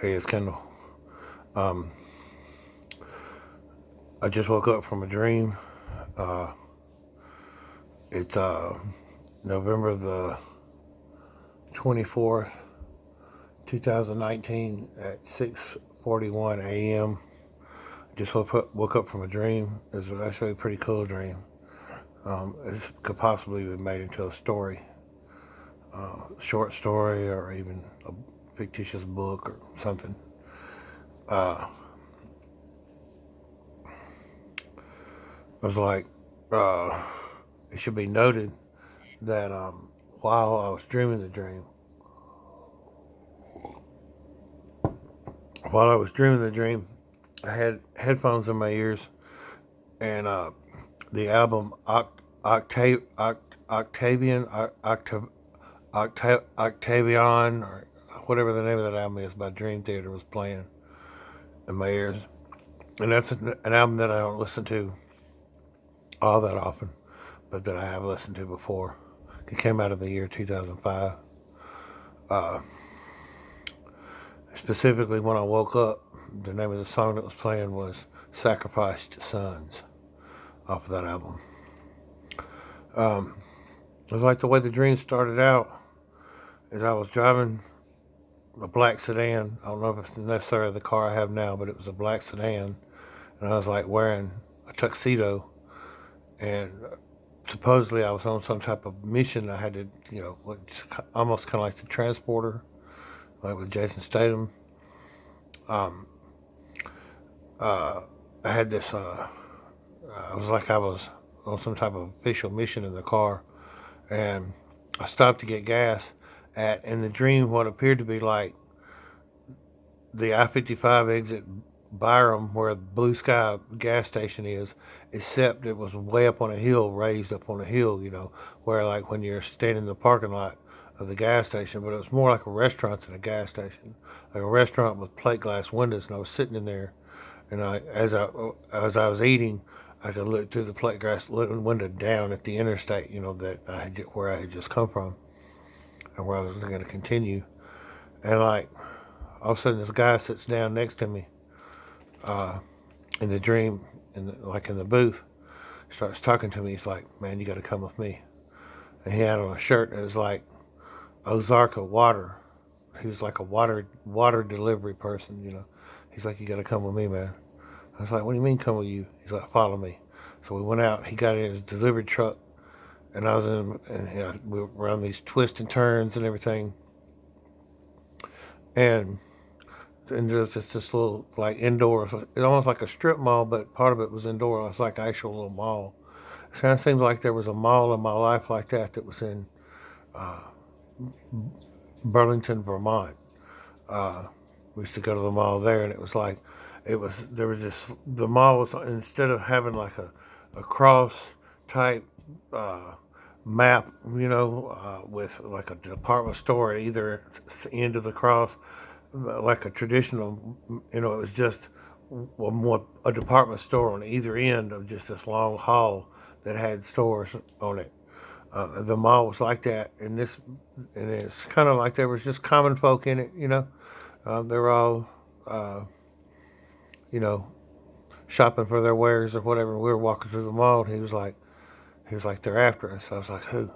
Hey, it's Kendall. Um, I just woke up from a dream. Uh, it's November the 24th, 2019 at 6:41 a.m. Just woke up from a dream. It was actually a pretty cool dream. It could possibly be made into a story, short story, or even a fictitious book or something. Uh, it was like, uh, it should be noted that while I was dreaming the dream, while I was dreaming the dream, I had headphones in my ears, and the album Octavian, Octavian, or whatever the name of that album is by Dream Theater was playing in my ears. And that's an album that I don't listen to all that often, but that I have listened to before. It came out of the year 2005. Uh, Specifically, when I woke up, the name of the song that was playing was Sacrificed Sons off of that album. Um, it was like the way the dream started out is I was driving a black sedan. I don't know if it's necessarily the car I have now, but it was a black sedan. And I was like wearing a tuxedo. And supposedly I was on some type of mission. I had to, almost kind of like the transporter, like with Jason Statham. Um, uh, I had this, I was like I was on some type of official mission in the car. And I stopped to get gas at, in the dream, what appeared to be like the I-55 exit Byram, where Blue Sky gas station is, except it was way up on a hill, raised up on a hill, where like when you're standing in the parking lot of the gas station, but it was more like a restaurant than a gas station, like a restaurant with plate glass windows, and I was sitting in there, and as I was eating, I could look through the plate glass window down at the interstate, that where I had just come from, and where I was going to continue, and like all of a sudden this guy sits down next to me, uh, in the dream, like in the booth, starts talking to me. He's like, "Man, you got to come with me." And he had on a shirt that was like Ozarka water. He was like a water delivery person. He's like, "You got to come with me, man." I was like, "What do you mean, come with you?" He's like, "Follow me." So we went out. He got in his delivery truck, and I was in, and we were around these twists and turns and everything, and there's just this little like indoor, it's almost like a strip mall, but part of it was indoor. It was like an actual little mall. It kind of seemed like there was a mall in my life like that was in uh, Burlington, Vermont. We used to go to the mall there, and it was like there was this, the mall was, instead of having like a cross type uh, map, with like a department store at either end of the cross, like a traditional, it was just a department store on either end of just this long hall that had stores on it. The mall was like that, and it's kind of like there was just common folk in it. They were all, uh, you know, shopping for their wares or whatever. We were walking through the mall, and he was like, they're after us. I was like, who?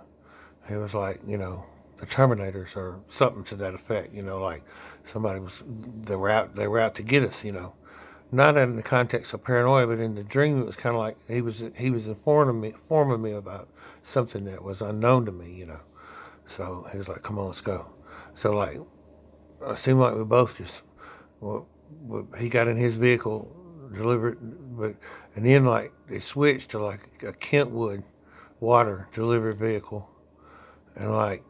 He was like, the Terminators or something to that effect. Like they were out to get us. Not in the context of paranoia, but in the dream, it was kind of like he was informing me about something that was unknown to me. So he was like, "Come on, let's go." So like, it seemed like we both just, well, he got in his vehicle, delivered, and then like they switched to like a Kentwood water delivery vehicle, and like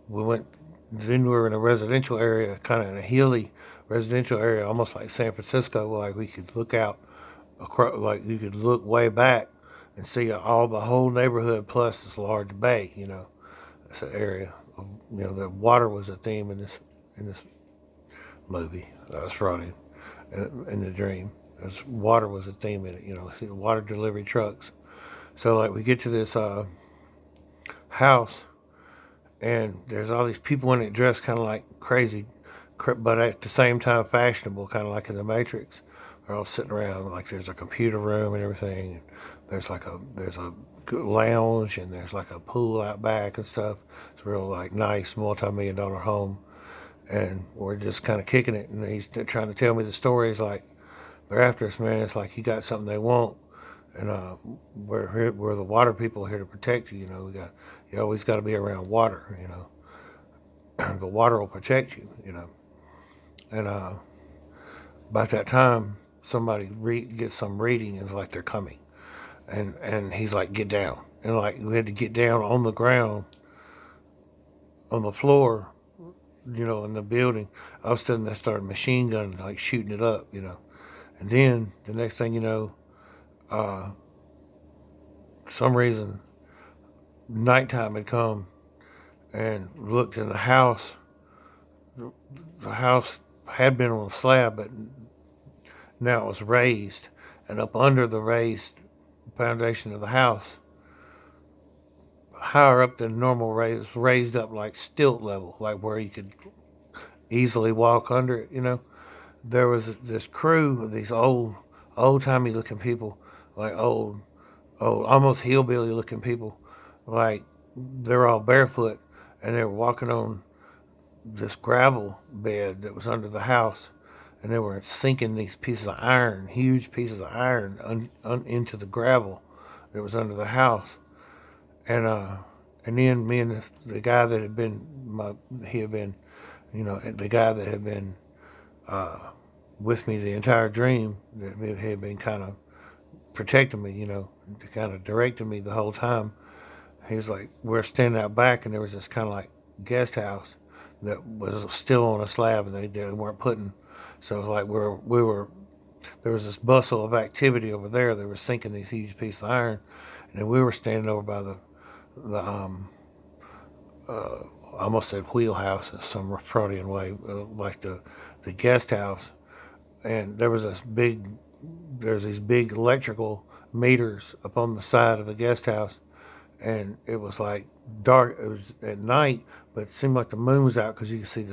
we went. Then we were in a residential area, kind of in a hilly residential area, almost like San Francisco. Like we could look out across, like you could look way back and see all the whole neighborhood plus this large bay. It's an area. The water was a theme in this movie that was brought in the dream. Water was a theme in it. Water delivery trucks. So like we get to this house, and there's all these people in it dressed kind of like crazy, but at the same time fashionable, kind of like in the Matrix. They're all sitting around like there's a computer room and everything. And there's a lounge and there's like a pool out back and stuff. It's a real like nice multi-million-dollar home, and we're just kind of kicking it. And he's trying to tell me the story. He's like, they're after us, man. It's like you got something they want, and we're the water people here to protect you. You know, you always got to be around water. You know, the water will protect you. You know, and by that time somebody gets some reading, and it's like they're coming, and he's like, get down, and like we had to get down on the ground, on the floor, you know, in the building. All of a sudden they started machine gunning, like shooting it up, you know, and then the next thing you know, some reason nighttime had come, and looked in the house. The house had been on a slab, but now it was raised, and up under the raised foundation of the house, higher up than normal, raised up like stilt level, like where you could easily walk under it. You know, there was this crew of these old timey looking people, like old, almost hillbilly looking people, like they're all barefoot, and they were walking on this gravel bed that was under the house, and they were sinking these pieces of iron, huge pieces of iron, into the gravel that was under the house. And then me and the guy that had been he had been, you know, the guy that had been with me the entire dream, that had been kind of protecting me, you know, kind of directing me the whole time. He was like, we're standing out back, and there was this kind of like guest house that was still on a slab, and they weren't putting. So it was like we were there was this bustle of activity over there. They were sinking these huge pieces of iron, and then we were standing over by the I almost said wheelhouse in some Freudian way, like the guest house, and there's these big electrical meters up on the side of the guest house, and it was like dark. It was at night, but it seemed like the moon was out because you could see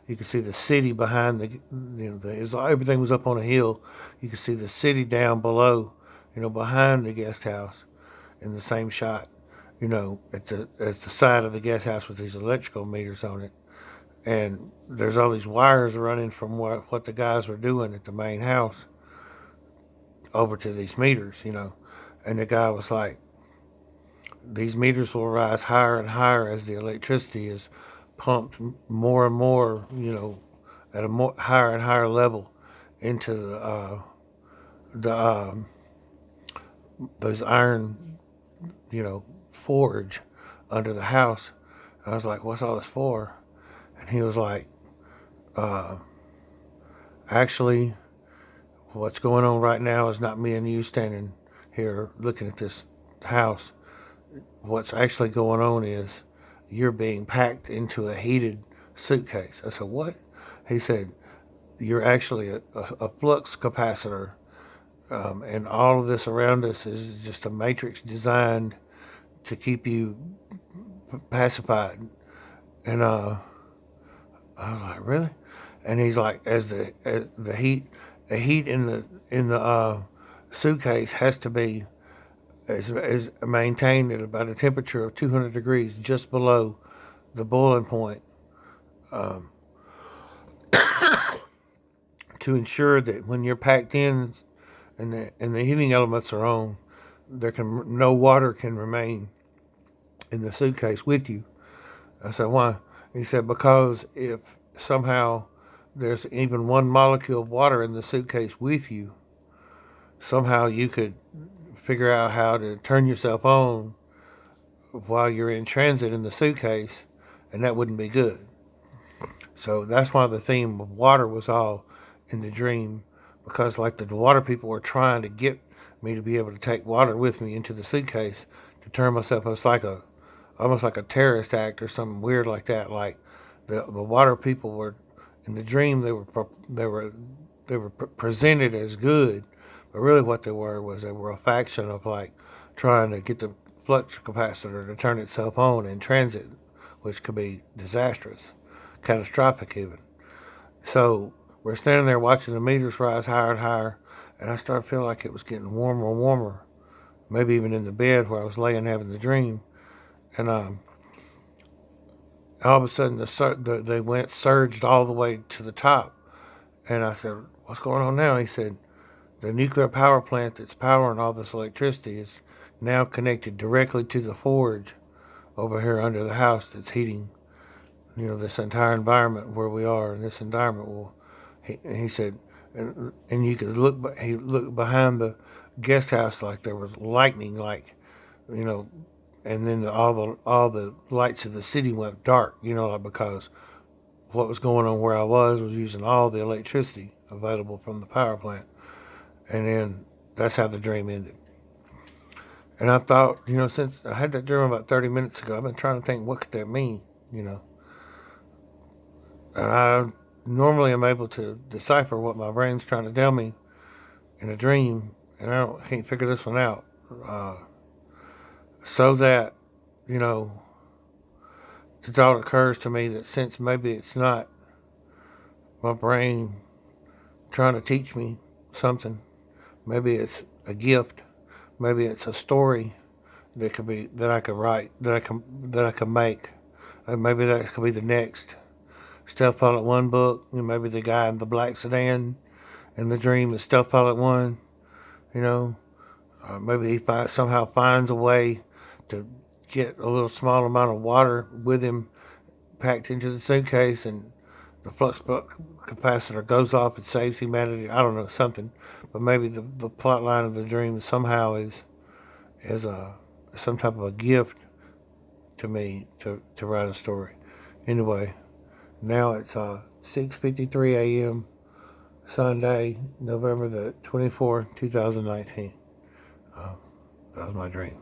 you could see the city behind everything was up on a hill. You could see the city down below, you know, behind the guest house in the same shot, you know, at the side of the guest house with these electrical meters on it. And there's all these wires running from what the guys were doing at the main house over to these meters, you know. And the guy was like, these meters will rise higher and higher as the electricity is pumped more and more, you know, at a more higher and higher level into the those iron, you know, forge under the house. I was like, what's all this for? And he was like, actually, what's going on right now is not me and you standing here looking at this house. What's actually going on is you're being packed into a heated suitcase. I said, what? He said, you're actually a flux capacitor, and all of this around us is just a matrix designed to keep you pacified. And I was like, really? And he's like, as the heat in the suitcase has to be is maintained at about a temperature of 200 degrees, just below the boiling point, to ensure that when you're packed in and the heating elements are on, no water can remain in the suitcase with you. I said, why? He said, because if somehow there's even one molecule of water in the suitcase with you, somehow you could figure out how to turn yourself on while you're in transit in the suitcase, and that wouldn't be good. So that's why the theme of water was all in the dream, because like the water people were trying to get me to be able to take water with me into the suitcase to turn myself. It's like almost like a terrorist act or something weird like that. Like the water people were in the dream. They were presented as good, but really what they were a faction of like trying to get the flux capacitor to turn itself on in transit, which could be disastrous, catastrophic even. So we're standing there watching the meters rise higher and higher, and I started feeling like it was getting warmer and warmer, maybe even in the bed where I was laying having the dream. And all of a sudden, they went surged all the way to the top. And I said, "What's going on now?" He said, "The nuclear power plant that's powering all this electricity is now connected directly to the forge over here under the house that's heating, this entire environment where we are in this environment." Well, he said, and you could look, but he looked behind the guest house like there was lightning, like, you know, and then all the lights of the city went dark, like because what was going on where I was using all the electricity available from the power plant, and then that's how the dream ended. And I thought, since I had that dream about 30 minutes ago, I've been trying to think what could that mean, you know. And I normally am able to decipher what my brain's trying to tell me in a dream, and can't figure this one out. Uh, so that, you know, the thought occurs to me that since maybe it's not my brain trying to teach me something, maybe it's a gift, maybe it's a story that I could write, that I can make. Maybe that could be the next Stealth Pilot 1 book. Maybe the guy in the black sedan in the dream is Stealth Pilot 1. You know, maybe he somehow finds a way to get a little small amount of water with him packed into the suitcase, and the flux capacitor goes off and saves humanity. I don't know, something. But maybe the plot line of the dream somehow is some type of a gift to me to write a story. Anyway, now it's 6:53 a.m. Sunday, November the 24th, 2019. That was my dream.